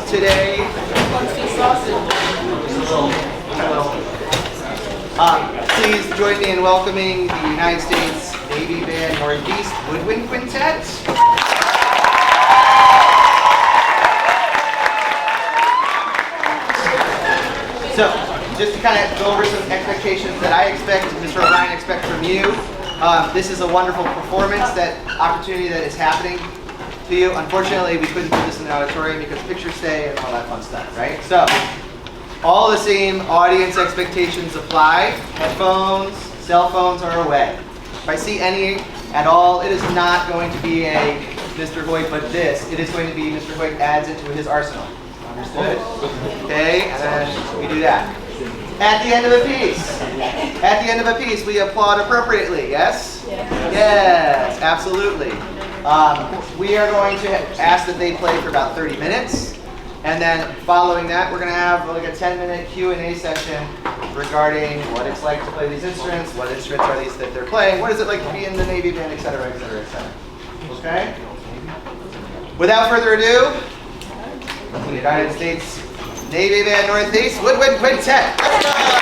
today. Please join me in welcoming the United States Navy Band Northeast Woodwind Quintet. So, just to kind of go over some expectations that I expect, Mr. O'Brien expects from you. This is a wonderful performance, opportunity that is happening to you. Unfortunately, we couldn't do this in the auditorium because pictures stay and all that fun stuff, right? So, all the same audience expectations apply. Headphones, cell phones are away. If I see any at all, it is not going to be a Mr. Hoyt, but this. It is going to be Mr. Hoyt adds it to his arsenal. Understood? Okay, and then we do that. At the end of a piece, we applaud appropriately, yes? Yes, absolutely. We are going to ask that they play for about 30 minutes. And then following that, we're going to have like a 10-minute Q&A session regarding what it's like to play these instruments, what instruments are these that they're playing, what is it like to be in the Navy Band, et cetera, et cetera, et cetera. Okay? Without further ado, the United States Navy Band Northeast Woodwind Quintet. Let's go!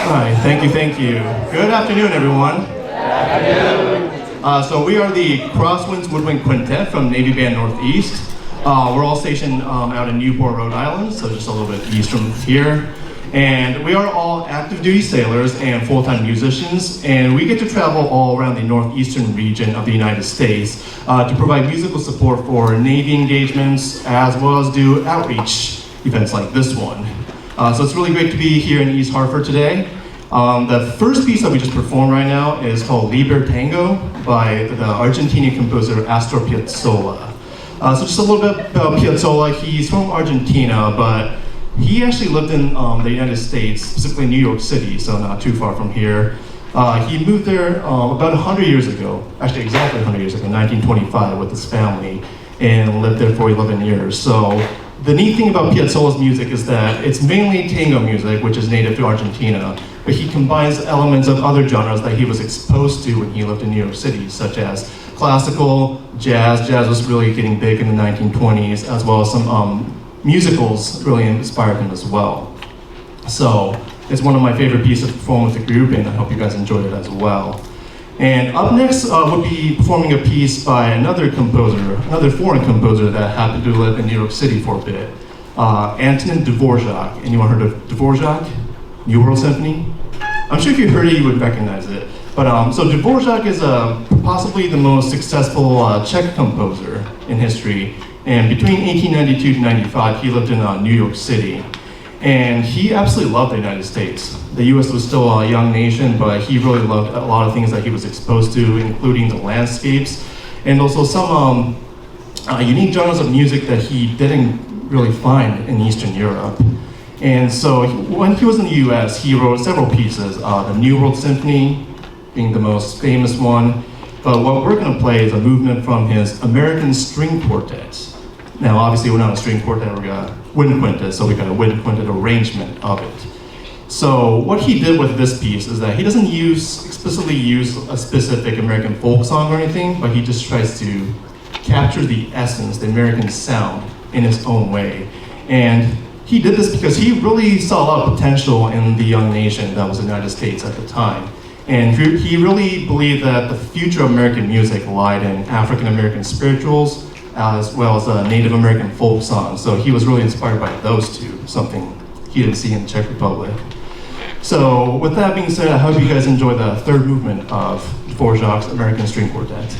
All right, thank you, thank you. Good afternoon, everyone. So we are the Crosswinds Woodwind Quintet from Navy Band Northeast. We're all stationed out in Newport, Rhode Island, so just a little bit east from here. And we are all active duty sailors and full-time musicians, and we get to travel all around the northeastern region of the United States to provide musical support for Navy engagements, as well as do outreach events like this one. So it's really great to be here in East Hartford today. The first piece that we just performed right now is called Liber Tango by the Argentinian composer Astor Piazzolla. So just a little bit about Piazzolla. He's from Argentina, but he actually lived in the United States, specifically New York City, so not too far from here. He moved there about 100 years ago, actually exactly 100 years ago, 1925, with his family, and lived there for 11 years. So the neat thing about Piazzolla's music is that it's mainly tango music, which is native to Argentina, but he combines elements of other genres that he was exposed to when he lived in New York City, such as classical, jazz. Jazz was really getting big in the 1920s, as well as some musicals really inspired him as well. So it's one of my favorite pieces to perform with the group, and I hope you guys enjoyed it as well. And up next, we'll be performing a piece by another composer, another foreign composer that happened to live in New York City for a bit, Antonin Dvorak. Anyone heard of Dvorak? New World Symphony? I'm sure if you heard it, you would recognize it. But so Dvorak is possibly the most successful Czech composer in history. And between 1892 to 95, he lived in New York City. And he absolutely loved the United States. The US was still a young nation, but he really loved a lot of things that he was exposed to, including the landscapes, and also some unique genres of music that he didn't really find in Eastern Europe. And so when he was in the US, he wrote several pieces, the New World Symphony being the most famous one. But what we're gonna play is a movement from his American String Quartet. Now, obviously, we're not a string quartet, we're a wind quintet, so we got a wind quintet arrangement of it. So what he did with this piece is that he doesn't explicitly use a specific American folk song or anything, but he just tries to capture the essence, the American sound, in his own way. And he did this because he really saw a lot of potential in the young nation that was the United States at the time. And he really believed that the future of American music lied in African American spirituals, as well as Native American folk songs. So he was really inspired by those two, something he didn't see in the Czech Republic. So with that being said, I hope you guys enjoy the third movement of Dvorak's American String Quartet.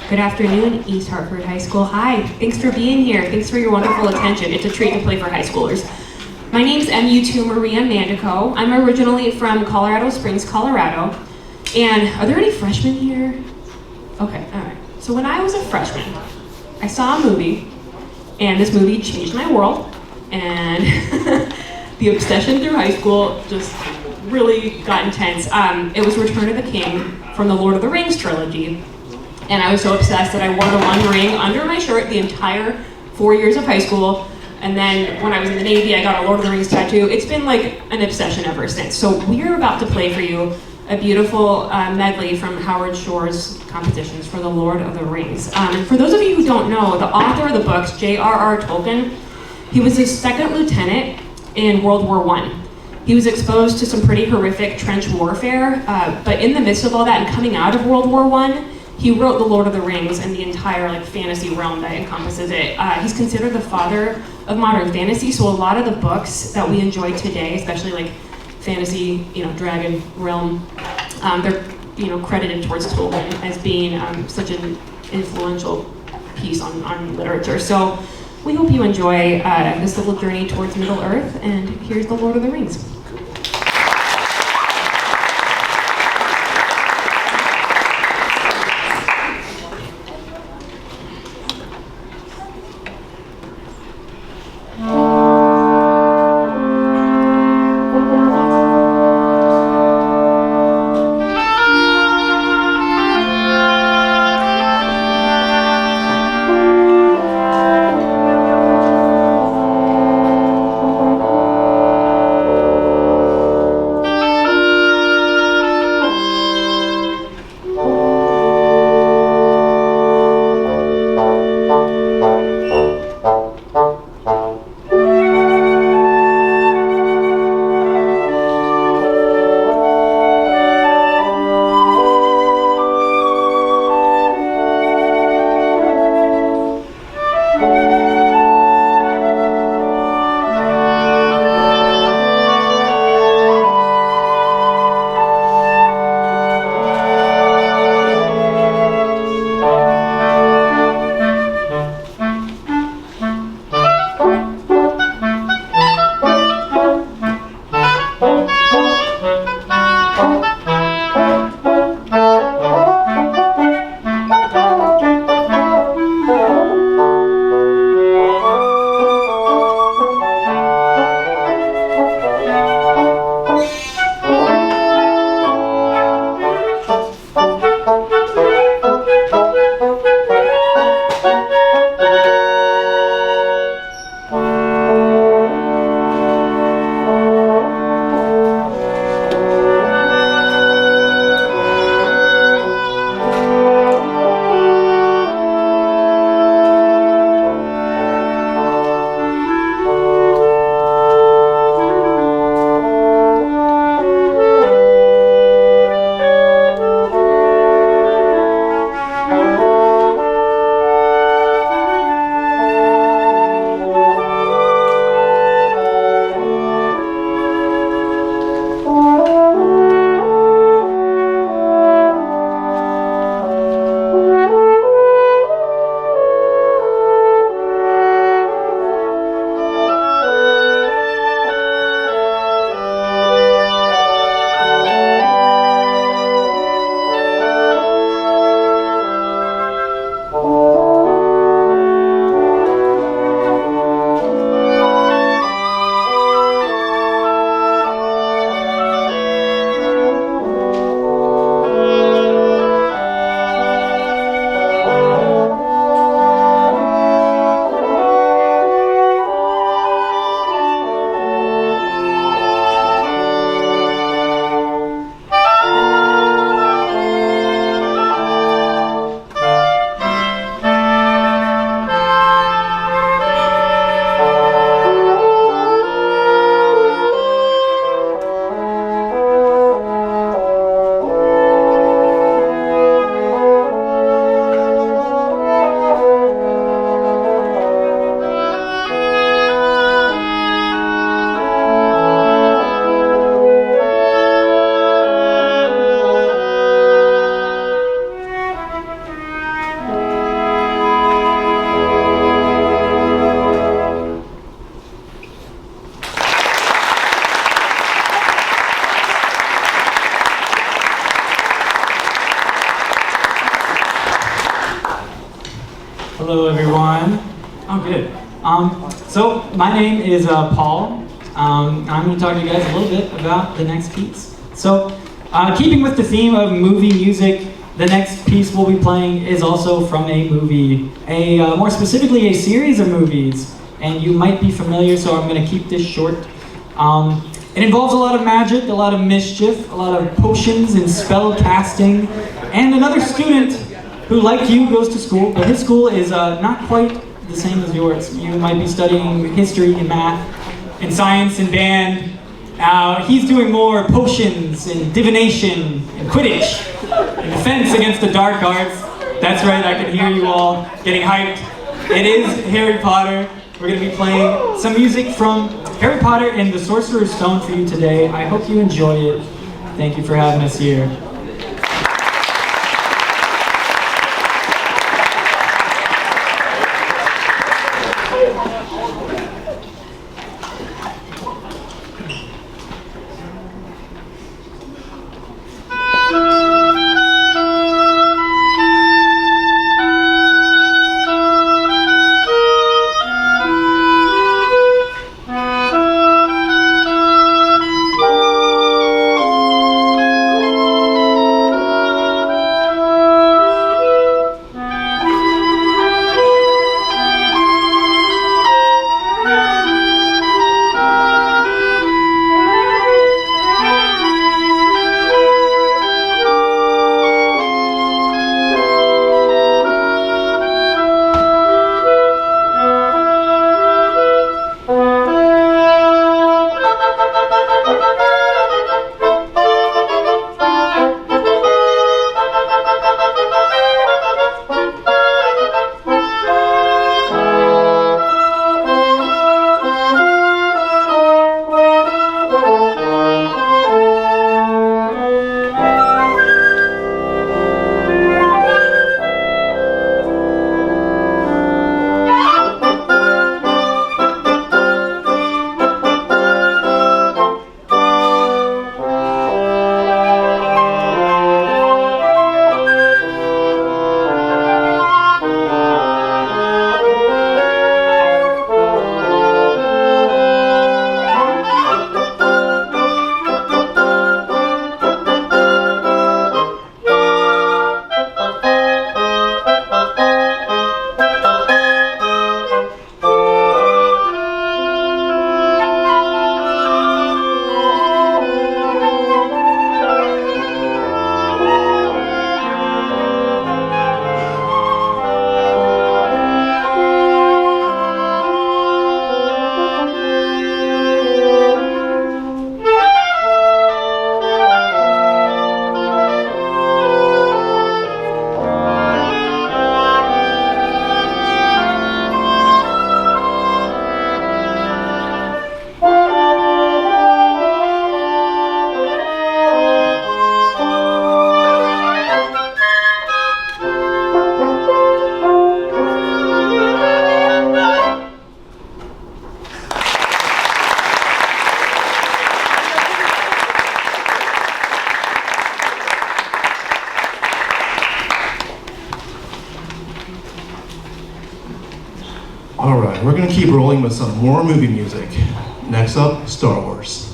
Good afternoon, East Hartford High School. Hi, thanks for being here. Thanks for your wonderful attention. It's a treat to play for high schoolers. My name's MU2 Maria Mandico. I'm originally from Colorado Springs, Colorado. And are there any freshmen here? Okay, all right. So when I was a freshman, I saw a movie, and this movie changed my world. And the obsession through high school just really got intense. It was Return of the King from the Lord of the Rings trilogy. And I was so obsessed that I wore the one ring under my shirt the entire 4 years of high school. And then when I was in the Navy, I got a Lord of the Rings tattoo. It's been like an obsession ever since. So we're about to play for you a beautiful medley from Howard Shore's compositions for the Lord of the Rings. And for those of you who don't know, the author of the books, J.R.R. Tolkien, he was a second lieutenant in World War I. He was exposed to some pretty horrific trench warfare, but in the midst of all that and coming out of World War I, he wrote The Lord of the Rings and the entire fantasy realm that encompasses it. He's considered the father of modern fantasy, so a lot of the books that we enjoy today, especially fantasy, dragon realm, they're credited towards Tolkien as being such an influential piece on literature. So we hope you enjoy this little journey towards Middle Earth, and here's The Lord of the Rings. Hello, everyone. Oh, good. So my name is Paul. I'm going to talk to you guys a little bit about the next piece. So, keeping with the theme of movie music, the next piece we'll be playing is also from a movie, more specifically a series of movies. And you might be familiar, so I'm going to keep this short. It involves a lot of magic, a lot of mischief, a lot of potions and spell casting, and another student who, like you, goes to school, but his school is not quite the same as yours. You might be studying history and math and science and band. He's doing more potions and divination and Quidditch and defense against the dark arts. That's right, I can hear you all getting hyped. It is Harry Potter. We're going to be playing some music from Harry Potter and the Sorcerer's Stone for you today. I hope you enjoy it. Thank you for having us here. All right, we're gonna keep rolling with some more movie music. Next up, Star Wars.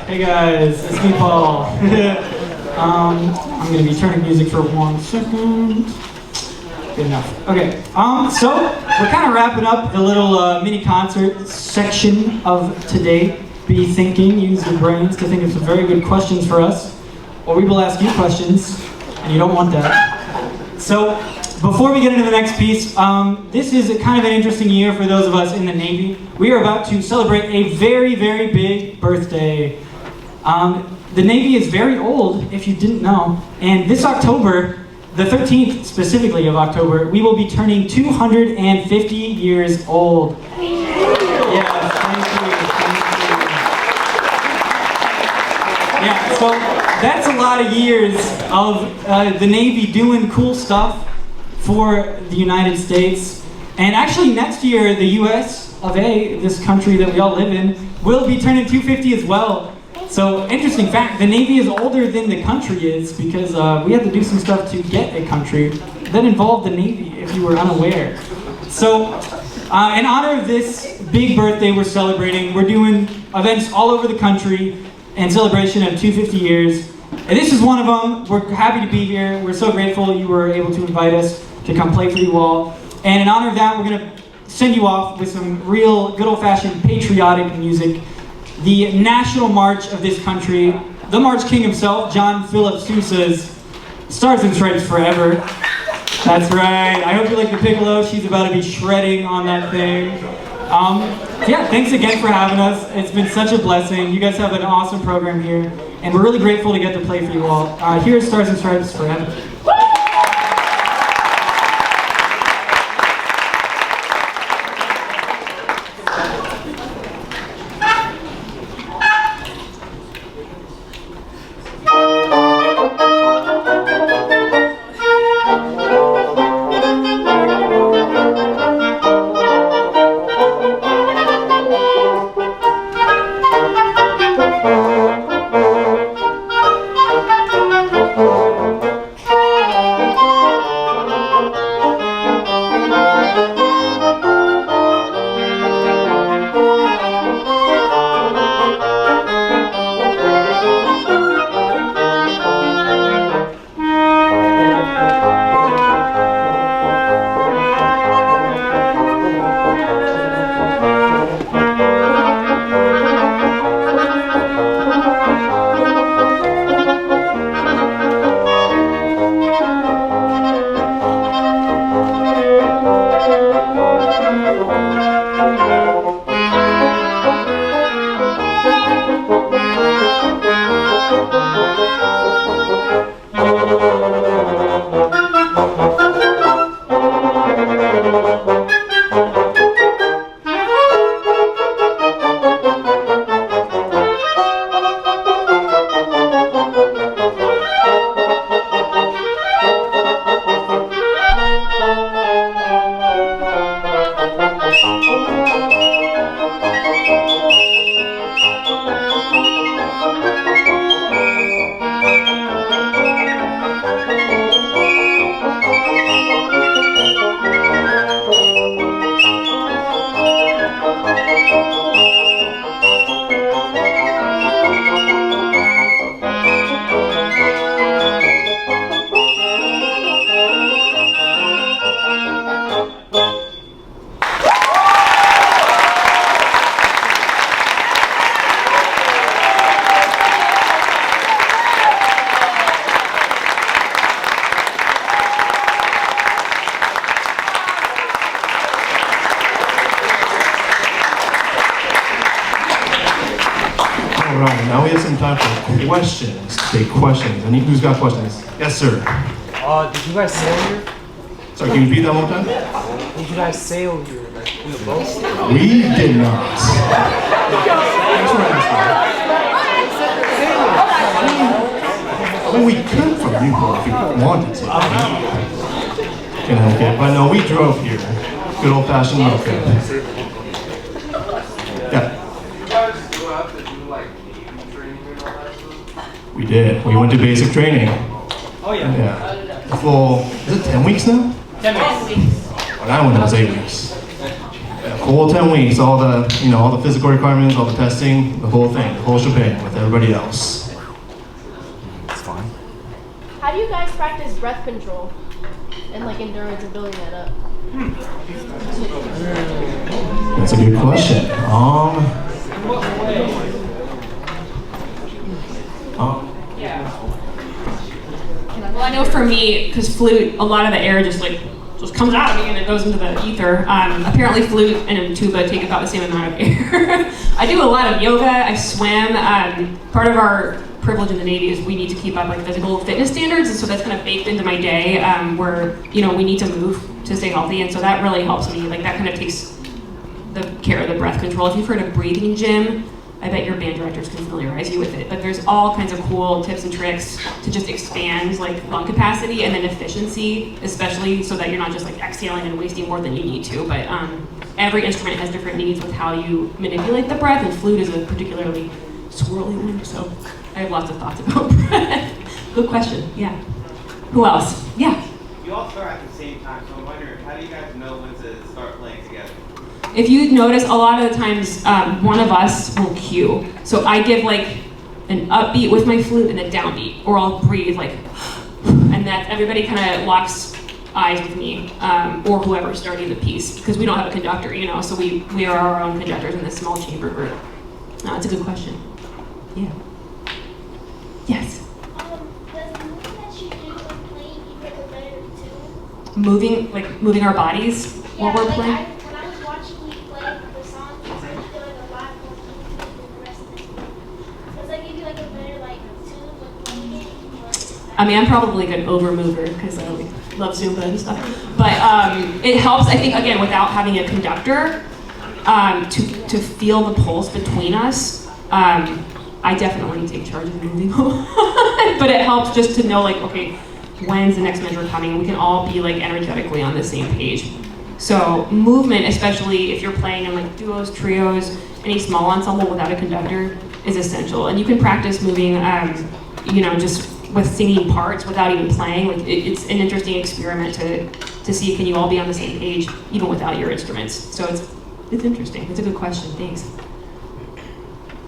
Hey guys, it's me, Paul. I'm gonna be turning music for 1 second. Good enough. Okay. So we're kind of wrapping up the little mini concert section of today. Be thinking, use your brains to think of some very good questions for us, or we will ask you questions, and you don't want that. So before we get into the next piece, this is kind of an interesting year for those of us in the Navy. We are about to celebrate a very, very big birthday. The Navy is very old, if you didn't know, and this October, the 13th specifically of October, we will be turning 250 years old. Yes, thank you. Yeah, so that's a lot of years of the Navy doing cool stuff for the United States. And actually next year, the US of A, this country that we all live in, will be turning 250 as well. So, interesting fact, the Navy is older than the country is because we had to do some stuff to get a country that involved the Navy, if you were unaware. So, in honor of this big birthday we're celebrating, we're doing events all over the country in celebration of 250 years. And this is one of them. We're happy to be here. We're so grateful you were able to invite us to come play for you all. And in honor of that, we're going to send you off with some real good old-fashioned patriotic music. The national march of this country, the March King himself, John Philip Sousa's Stars and Stripes Forever. That's right. I hope you like the piccolo. She's about to be shredding on that thing. Yeah, thanks again for having us. It's been such a blessing. You guys have an awesome program here, and we're really grateful to get to play for you all. Here's Stars and Stripes Forever. Now we have some time for questions. Big questions. Who's got questions? Yes, sir. Did you guys sail here? Sorry, can you repeat that one more time? Did you guys sail here, like, in the boat? We did not. Thanks for asking. I mean, we could from Newport if we wanted to. Connecticut, but no, we drove here. Good old-fashioned moped. Yeah. We did. We went to basic training. Oh yeah. Yeah. The full, is it 10 weeks now? 10 weeks. When I went, it was 8 weeks. Yeah, Whole 10 weeks, all the physical requirements, all the testing, the whole thing, the whole shebang with everybody else. It's fine. How do you guys practice breath control and like endurance and building that up? That's a good question. Well, I know for me, because flute, a lot of the air just comes out of me and it goes into the ether. Apparently flute and tuba take about the same amount of air. I do a lot of yoga, I swim. Part of our privilege in the Navy is we need to keep up like physical fitness standards, and so that's kind of baked into my day where, we need to move to stay healthy, and so that really helps me. Like that kind of takes the care of the breath control. If you've heard of breathing gym, I bet your band directors can familiarize you with it. But there's all kinds of cool tips and tricks to just expand like lung capacity and then efficiency, especially so that you're not just like exhaling and wasting more than you need to. But every instrument has different needs with how you manipulate the breath, and flute is a particularly swirly one. So I have lots of thoughts about breath. Good question. Yeah. Who else? Yeah. You all start at the same time, so I'm wondering, how do you guys know when to start playing together? If you notice, a lot of the times one of us will cue. So I give like an upbeat with my flute and a downbeat, or I'll breathe like, and that everybody kind of locks eyes with me, or whoever's starting the piece, because we don't have a conductor, so we are our own conductors in this small chamber group. It's a good question. Yeah. Yes. Does the movement that you do when playing equal to better too? Moving our bodies while we're playing. When I was watching you play the songs, it seemed to feel like a lot more easy than the rest of the team. Does that give you like a better tune when playing it? I'm probably a good over-mover because I love Zumba and stuff. But it helps, I think, again, without having a conductor, to feel the pulse between us. I definitely take charge of moving but it helps just to know, like, okay, when's the next measure coming? We can all be like energetically on the same page. So movement, especially if you're playing in like duos, trios, any small ensemble without a conductor, is essential. And you can practice moving, just with singing parts without even playing. Like it's an interesting experiment to see, can you all be on the same page even without your instruments? So it's interesting. It's a good question. Thanks.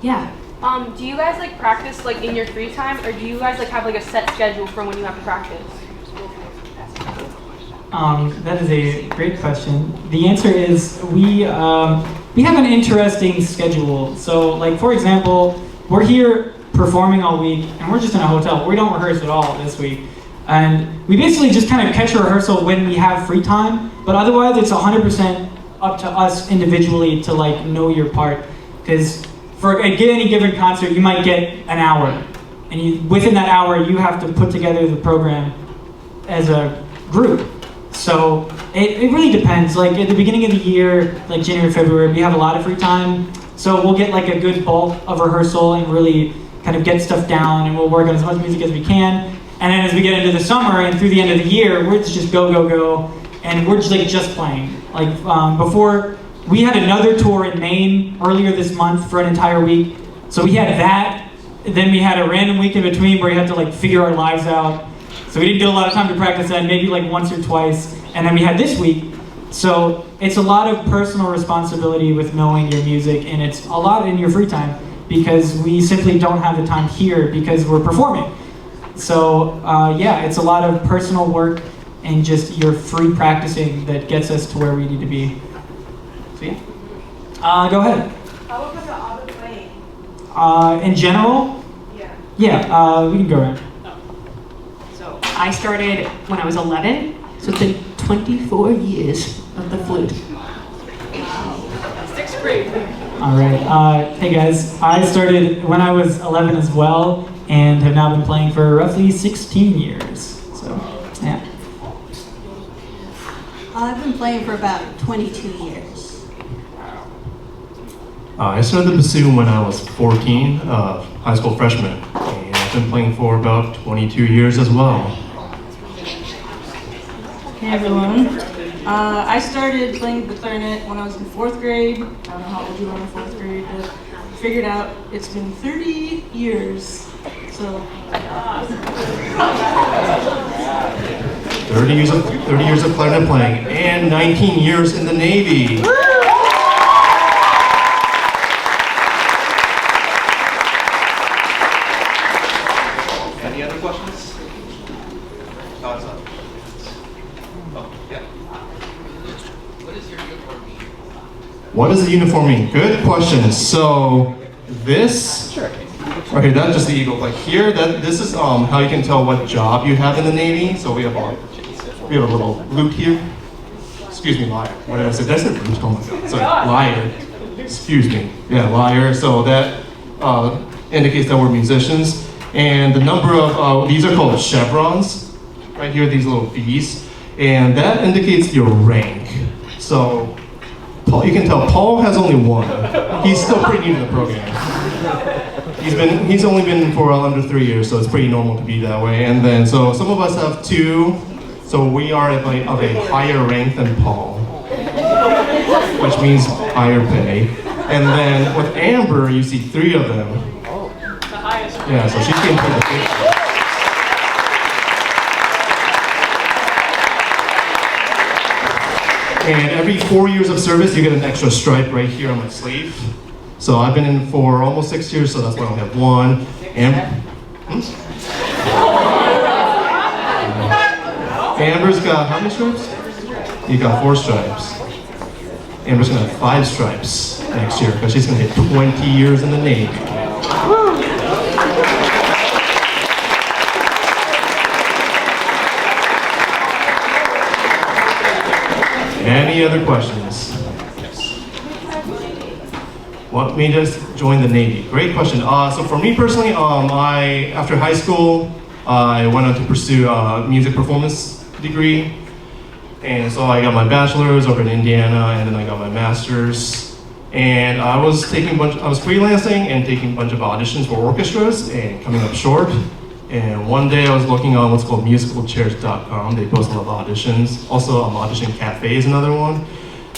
Yeah. Do you guys like practice like in your free time, or do you guys like have like a set schedule for when you have to practice? That is a great question. The answer is we have an interesting schedule. So, like for example, we're here performing all week, and we're just in a hotel. We don't rehearse at all this week, and we basically just kind of catch a rehearsal when we have free time. But otherwise, it's 100% up to us individually to like know your part, because for any given concert, you might get an hour, and within that hour, you have to put together the program as a group. So it really depends. Like at the beginning of the year, like January, February, we have a lot of free time. So we'll get like a good bulk of rehearsal and really kind of get stuff down, and we'll work on as much music as we can. And then as we get into the summer and through the end of the year, we're just go, go, go, and we're just playing. Like before, we had another tour in Maine earlier this month for an entire week. So we had that, then we had a random week in between where we had to like figure our lives out. So we didn't get a lot of time to practice that, maybe like once or twice. And then we had this week. So it's a lot of personal responsibility with knowing your music, and it's a lot in your free time because we simply don't have the time here because we're performing. So it's a lot of personal work and just your free practicing that gets us to where we need to be. So yeah. Go ahead. How about the auto playing? In general? Yeah. Yeah, we can go around. So I started when I was 11, so it's been 24 years of the flute. 6th grade. All right. Hey guys, I started when I was 11 as well, and have now been playing for roughly 16 years. So, yeah. I've been playing for about 22 years. I started the bassoon when I was 14, high school freshman, and I've been playing for about 22 years as well. Hey everyone. I started playing the clarinet when I was in 4th grade. I don't know how old you are in 4th grade, but I figured out it's been 30 years. So 30 years of clarinet playing and 19 years in the Navy. Any other questions? Thoughts on? Oh, yeah. What does the uniform mean? Good question. So this, okay, that's just the eagle. Like here, this is how you can tell what job you have in the Navy. So we have a little loot here. Excuse me, liar. What did I say? Did I say loot? Oh my God. Sorry, liar. Excuse me. Yeah, liar. So that indicates that we're musicians. And the number of these are called chevrons. Right here, these little V's, and that indicates your rank. So. Paul, you can tell Paul has only one. He's still pretty new to the program. He's only been for under 3 years, so it's pretty normal to be that way. And then, so some of us have 2, so we are of a higher rank than Paul, which means higher pay. And then with Amber, you see 3 of them. The highest. Yeah, so she's getting pretty big. And every 4 years of service, you get an extra stripe right here on my sleeve. So I've been in for almost 6 years, so that's why I only have 1. Amber's got how many stripes? You got 4 stripes. Amber's gonna have 5 stripes next year because she's gonna hit 20 years in the Navy. Any other questions? Yes. What made us join the Navy? Great question. So for me personally, after high school, I went on to pursue a music performance degree. And so I got my bachelor's over in Indiana, and then I got my master's. And I was freelancing and taking a bunch of auditions for orchestras and coming up short. And one day I was looking on what's called musicalchairs.com. They post a lot of auditions. Also, Audition Cafe is another one.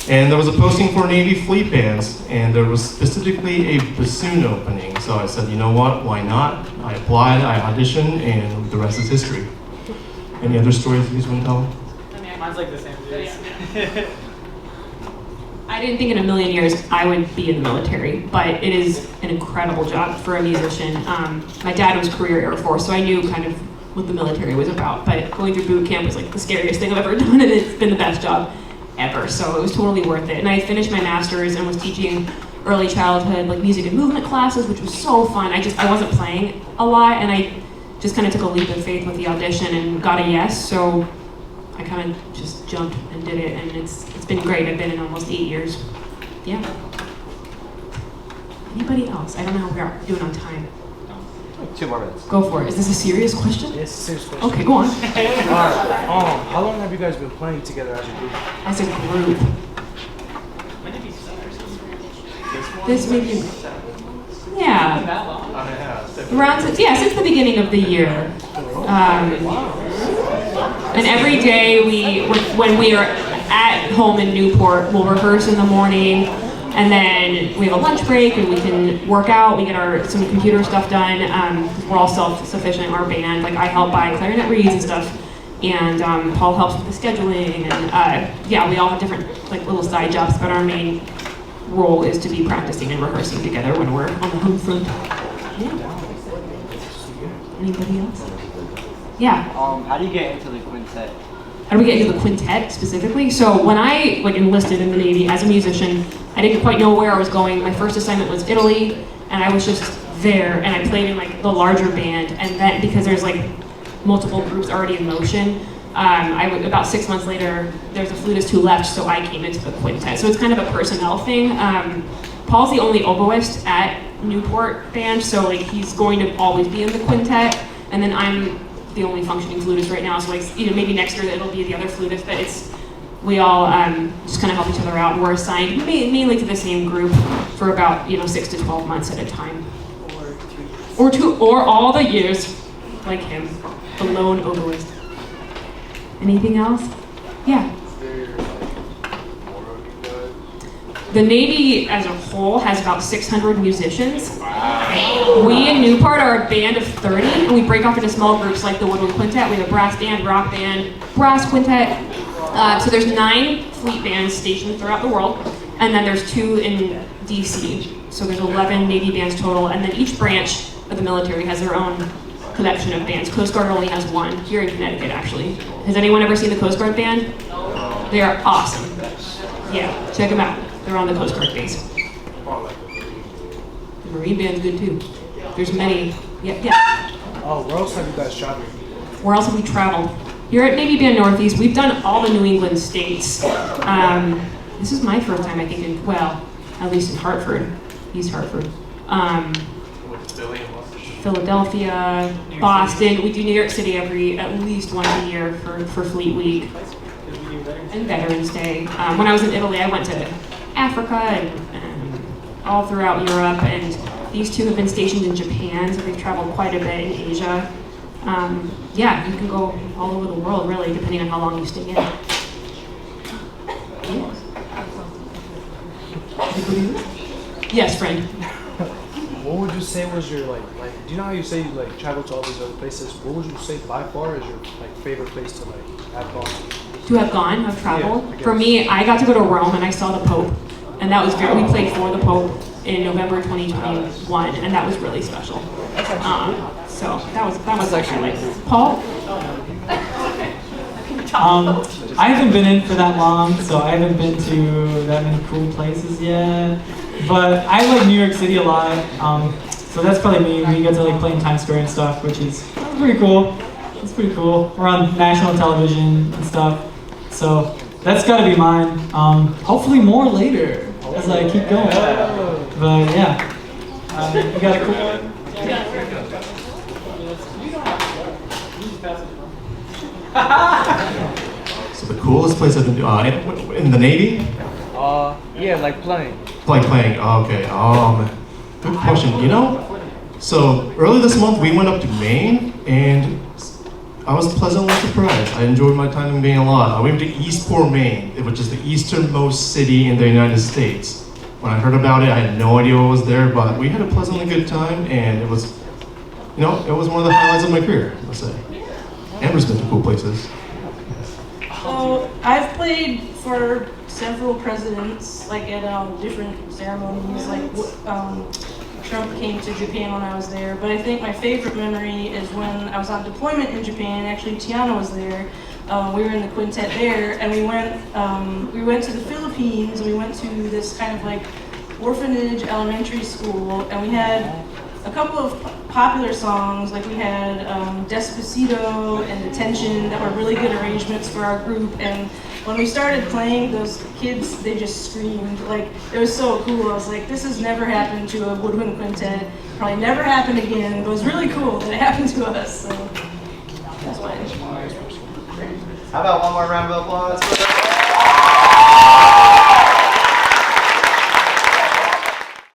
And there was a posting for Navy fleet bands, and there was specifically a bassoon opening. So I said, you know what, why not? I applied, I auditioned, and the rest is history. Any other stories you guys want to tell? I mean, mine's like the same dude. I didn't think in a million years I would be in the military, but it is an incredible job for a musician. My dad was career Air Force, so I knew kind of what the military was about, but going through boot camp was like the scariest thing I've ever done, and it's been the best job ever, so it was totally worth it. And I finished my master's and was teaching early childhood, like music and movement classes, which was so fun. I wasn't playing a lot, and I just kind of took a leap of faith with the audition and got a yes, so I kind of just jumped and did it, and it's been great. I've been in almost 8 years. Yeah. Anybody else? I don't know how we are doing on time. 2 more minutes. Go for it. Is this a serious question? Yes, serious question. Okay, go on. How long have you guys been playing together as a group? As a group. When did you start? This maybe. Yeah. That long? Around since the beginning of the year. And every day when we are at home in Newport, we'll rehearse in the morning, and then we have a lunch break and we can work out. We get some computer stuff done. We're all self-sufficient in our band. Like I help buy clarinet reeds and stuff, and Paul helps with the scheduling. And yeah, we all have different like little side jobs, but our main role is to be practicing and rehearsing together when we're on the home front. Yeah. Anybody else? Yeah. How do you get into the quintet? How do we get into the quintet specifically? So when I enlisted in the Navy as a musician, I didn't quite know where I was going. My first assignment was Italy, and I was just there, and I played in the larger band. And then because there's multiple groups already in motion, about 6 months later, there's a flutist who left, so I came into the quintet. So it's kind of a personnel thing. Paul's the only oboist at Newport band, so he's going to always be in the quintet, and then I'm the only functioning flutist right now, so maybe next year it'll be the other flutist, but we all just kind of help each other out, and we're assigned mainly to the same group for about 6 to 12 months at a time. Or all the years, like him, the lone oboist. Anything else? Yeah. The Navy as a whole has about 600 musicians. Wow. We in Newport are a band of 30, and we break off into small groups like the Woodwind Quintet. We have a brass band, rock band, brass quintet. So there's 9 fleet bands stationed throughout the world, and then there's 2 in DC. So there's 11 Navy bands total, and then each branch of the military has their own collection of bands. Coast Guard only has one here in Connecticut, actually. Has anyone ever seen the Coast Guard band? They are awesome. Yeah, check them out. They're on the Coast Guard base. The Marine band's good too. There's many. Yeah. Oh, where else have you guys traveled? Where else have we traveled? Here at Navy Band Northeast, we've done all the New England states. This is my first time, I think, at least in Hartford, East Hartford. Philadelphia, Boston. We do New York City at least once a year for Fleet Week and Veterans Day. When I was in Italy, I went to Africa and all throughout Europe, and these two have been stationed in Japan, so they've traveled quite a bit in Asia. Yeah, you can go all over the world, really, depending on how long you stay in. Yes, friend. What would you say was your do you know how you say you travel to all these other places? What would you say by far is your favorite place to have gone? To have gone, have traveled. Yeah, For me, I got to go to Rome and I saw the Pope, and that was great. We played for the Pope in November 2021, and that was really special. So that was actually nice. Paul? I haven't been in for that long, so I haven't been to that many cool places yet. But I like New York City a lot, so that's probably me. We get to play in Times Square and stuff, which is pretty cool. It's pretty cool. We're on national television and stuff, so that's got to be mine. Hopefully more later as I keep going. But yeah, you got a cool one. So the coolest place I've been in the Navy? Yeah, like playing. Playing. Okay. Good question. So early this month we went up to Maine, and I was pleasantly surprised. I enjoyed my time in Maine a lot. We went to Eastport, Maine, which is the easternmost city in the United States. When I heard about it, I had no idea what was there, but we had a pleasantly good time, and it was, it was one of the highlights of my career, let's say. Amber's been to cool places. So I've played for several presidents, at different ceremonies. Trump came to Japan when I was there. But I think my favorite memory is when I was on deployment in Japan. Actually, Tiana was there. We were in the quintet there, and we went to the Philippines. We went to this kind of orphanage elementary school, and we had a couple of popular songs, we had Despacito and Detention that were really good arrangements for our group, and when we started playing, those kids, they just screamed. It was so cool. I was like, this has never happened to a woodwind quintet, probably never happened again, but it was really cool that it happened to us, so that's mine. How about one more round of applause for